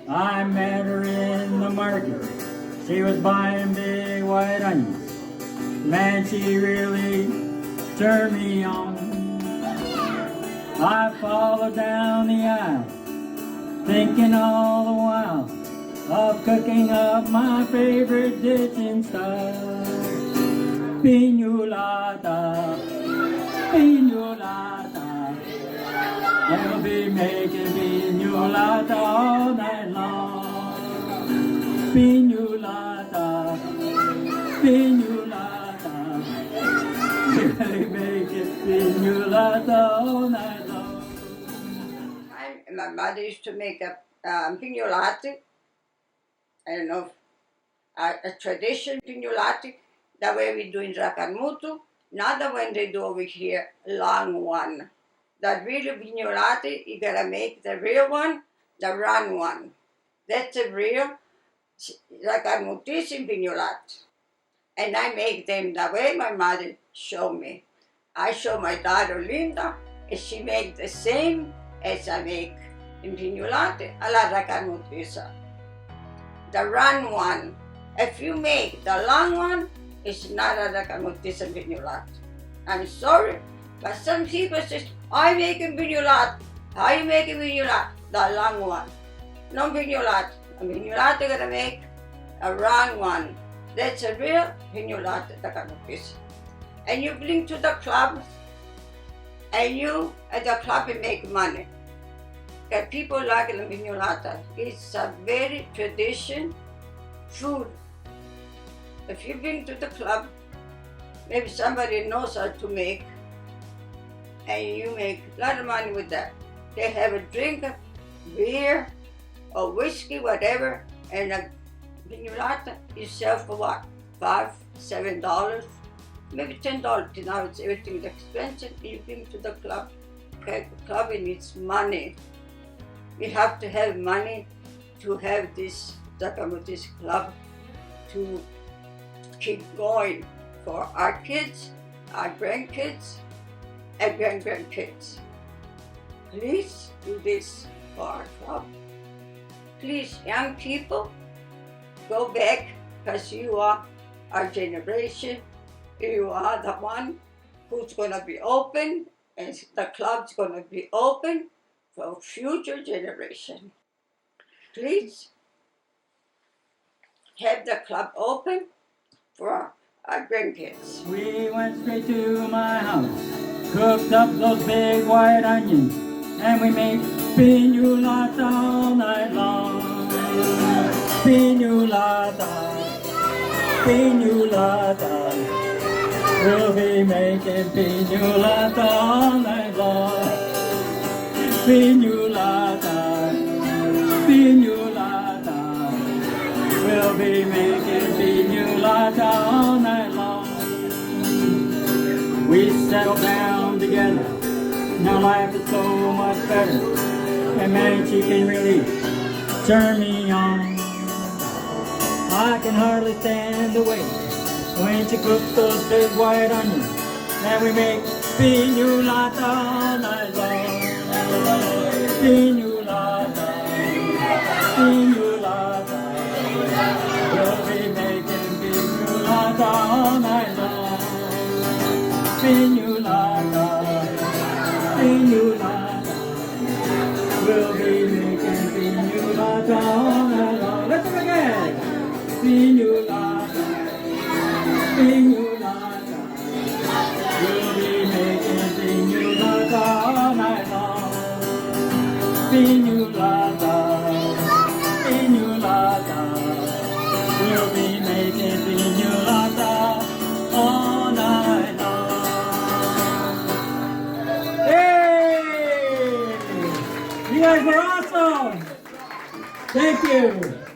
I met her in the market. She was buying big white onions. Man, she really turned me on. I followed down the aisle, thinking all the while of cooking up my favorite dish in style. Pignolata, pignolata. I'll be making pignolata all night long. Pignolata, pignolata. I'll be making pignolata all night long. My mother used to make a mpignulati. I don't know, a tradition mpignulati. The way we do in Racalmuto, not the one they do over here, long one. The real mpignulati, you gotta make the real one, the round one. That's a real Racalmutese mpignolata. And I make them the way my mother showed me. I show my daughter Linda, and she makes the same as I make impignolati alla Racalmutese. The round one. If you make the long one, it's not a Racalmutese impignolata. I'm sorry, but some people say, I make impignolata. How you make impignolata? The long one. No impignolata. Impignolata gotta make a round one. That's a real impignolata Racalmutese. And you bring to the club, and you at the club you make money. Because people like the impignolata. It's a very tradition food. If you bring to the club, maybe somebody knows how to make, and you make a lot of money with that. They have a drink, beer, or whiskey, whatever, and a pignolata you sell for what? $5, $7, maybe $10. Now it's everything is expensive. You bring to the club. Okay, the club needs money. We have to have money to have this Racalmutese club to keep going for our kids, our grandkids, and grandkids. Please do this for our club. Please, young people, go back, because you are our generation. You are the one who's going to be open, and the club's going to be open for future generation. Please have the club open for our grandkids. We went straight to my house, cooked up those big white onions, and we made pignolata all night long. Pignolata, pignolata. We'll be making pignolata all night long. Pignolata, pignolata. We'll be making pignolata all night long. We settled down together. Now life is so much better. And man, she can really turn me on. I can hardly stand the wait when she cooks those big white onions, and we make pignolata all night long. Pignolata, pignolata. We'll be making pignolata all night long. Pignolata, pignolata. We'll be making pignolata all night long. Let's do it again. Pignolata, pignolata. We'll be making pignolata all night long. Pignolata, pignolata. We'll be making pignolata all night long. Hey! You guys were awesome! Thank you!